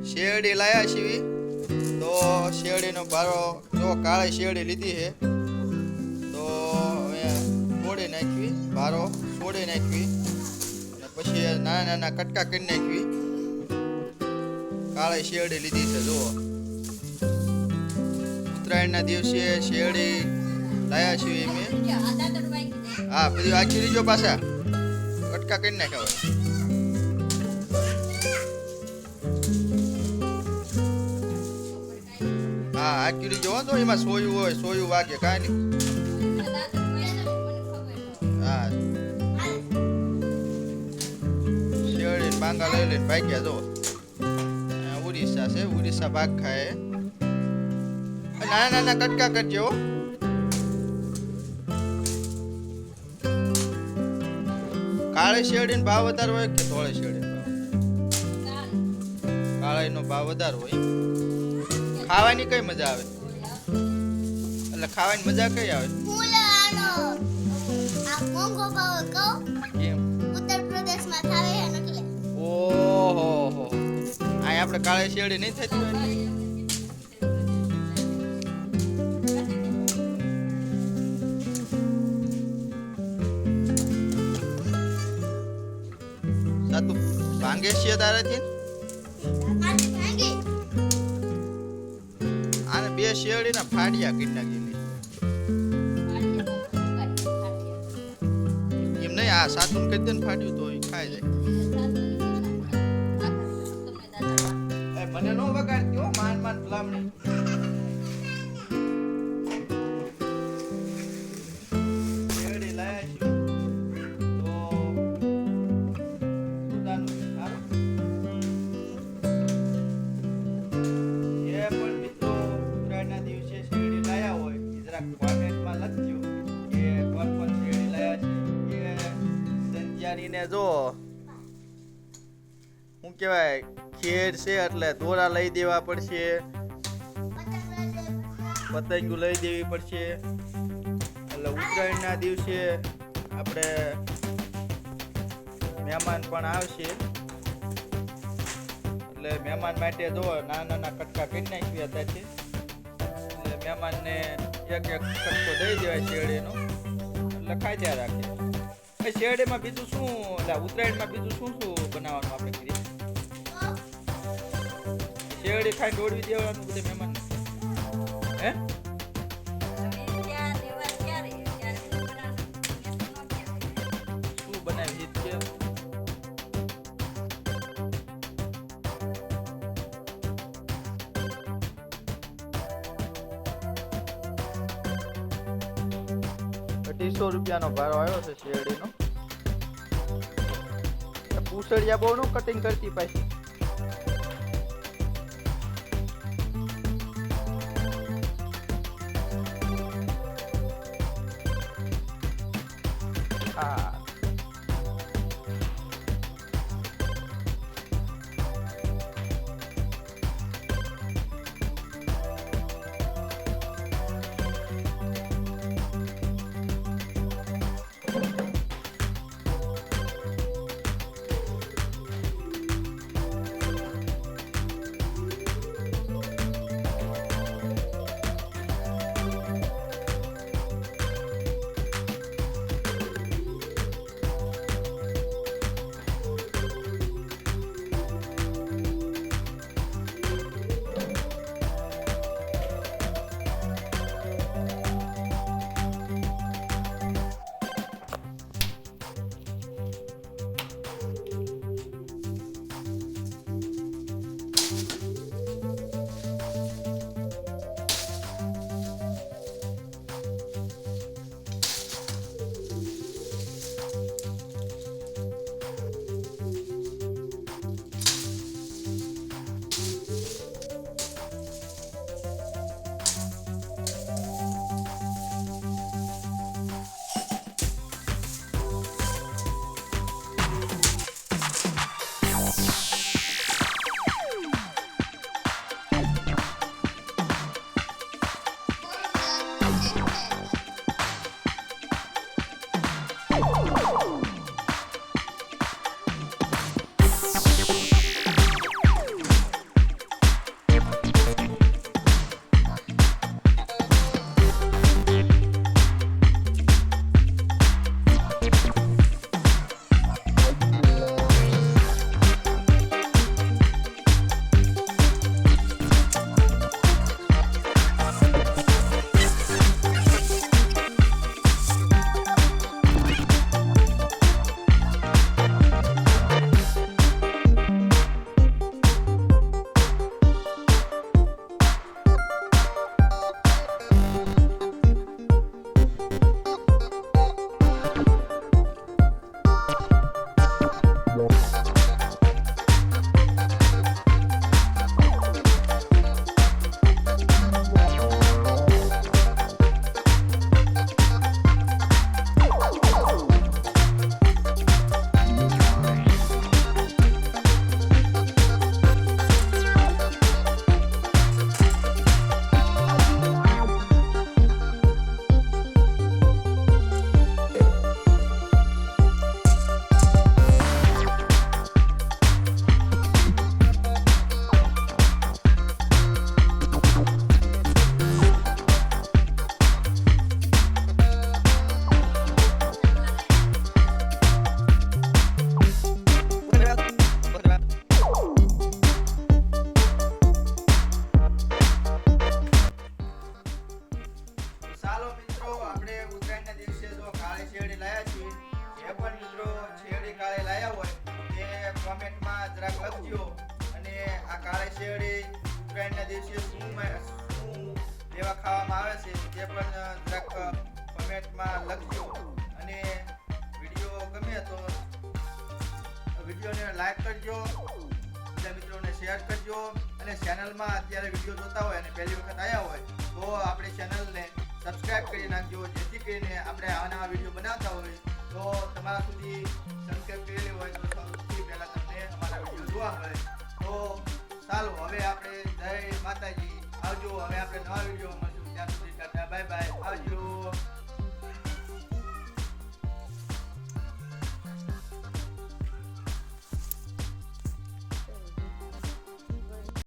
શેરડી લાયા છીએ તો શેરડીનો બારો જો કાળી શેરડી લીધી છે તો હવે તોડી નાખવી, બારો છોડી નાખવી અને પછી નાના નાના કટકા કરી નાખવી. કાળી શેરડી લીધી છે. જુઓ, ઉત્તરાયણના દિવસે શેરડી લાયા છીએ અમે. હા, બધી આખી લીજો, પાછા કટકા કરી નાખ્યા હોય. હા, આખી લીજો તો એમાં સોયું હોય, સોયું વાગે કાંઈ નહીં. હા, શેરડી બાંગા લઈ લઈને ભાગ્યા. જો ઉડીસા છે, ઉડીસા ભાગ ખાય. નાના નાના કટકા કરજો. કાળી શેરડીનો ભાવ વધારે હોય કે ધોળી શેરડીનો ભાવ? કાળીનો ભાવ વધારે હોય. ખાવાની કઈ મજા આવે? એટલે ખાવાની મજા કઈ આવે? ઓહો, અહીં આપણે કાળી શેરડી નહીં થતી હોય. સાતું ભાંગે છે તારાથી. આને બે શેરડીના ફાડિયા કરી નાખી. એમ નહીં, આ સાતું કરી દે ને ફાડ્યું તો એ ખાઈ જાય. મને નો વગાડતી હો, માન માન ભલામણી. શેરડી લાયા છે તો પોતાનું સારું. જે પણ મિત્રો ઉત્તરાયણના દિવસે શેરડી લાયા હોય એ જરાક કોમેન્ટમાં લખજો કે કોણ કોણ શેરડી લાયા છે. એ સંધ્યારીને જો શું કહેવાય, ખેડ છે એટલે દોરા લઈ દેવા પડશે, પતંગો લઈ દેવી પડશે. એટલે ઉત્તરાયણના દિવસે આપણે મહેમાન પણ આવશે એટલે મહેમાન માટે જો નાના નાના કટકા કરી નાખી હતા છે. એટલે મહેમાનને એક એક કટકો દઈ દેવાય શેરડીનો, એટલે ખાધ્યા રાખે. શેરડીમાં બીજું શું, એટલે ઉત્તરાયણમાં બીજું શું શું બનાવવાનું આપણે કરીએ? શેરડી ખાઈ દોડવી દેવાનું બધે મહેમાન. હે, શું બનાવી છે? ₹250 ભાડો આવ્યો છે શેરડીનો. પૂસડિયા બહુ નું કટિંગ કરતી પાછી. હા, ઉત્તરાયણના દિવસે શું લેવા ખાવામાં આવે છે તે પણ જરાક કોમેન્ટમાં લખજો અને વિડીયો ગમે તો વિડીયોને લાઈક કરજો, બીજા મિત્રોને શેર કરજો અને ચેનલમાં અત્યારે વિડીયો જોતા હોય અને પહેલી વખત આવ્યા હોય તો આપણે ચેનલને સબસ્ક્રાઇબ કરી નાખજો, જેથી કરીને આપણે આવા નવા વિડીયો બનાવતા હોય તો તમારા સુધી સબસ્ક્રાઇબ કરેલી હોય તો સૌથી પહેલાં તમને અમારા વિડીયો જોવા મળે. તો ચાલો હવે આપણે જય માતાજી, આવજો. હવે આપણે નવા વિડીયો મળશું, ત્યાં સુધી ટાટા બાય બાય, આવજો.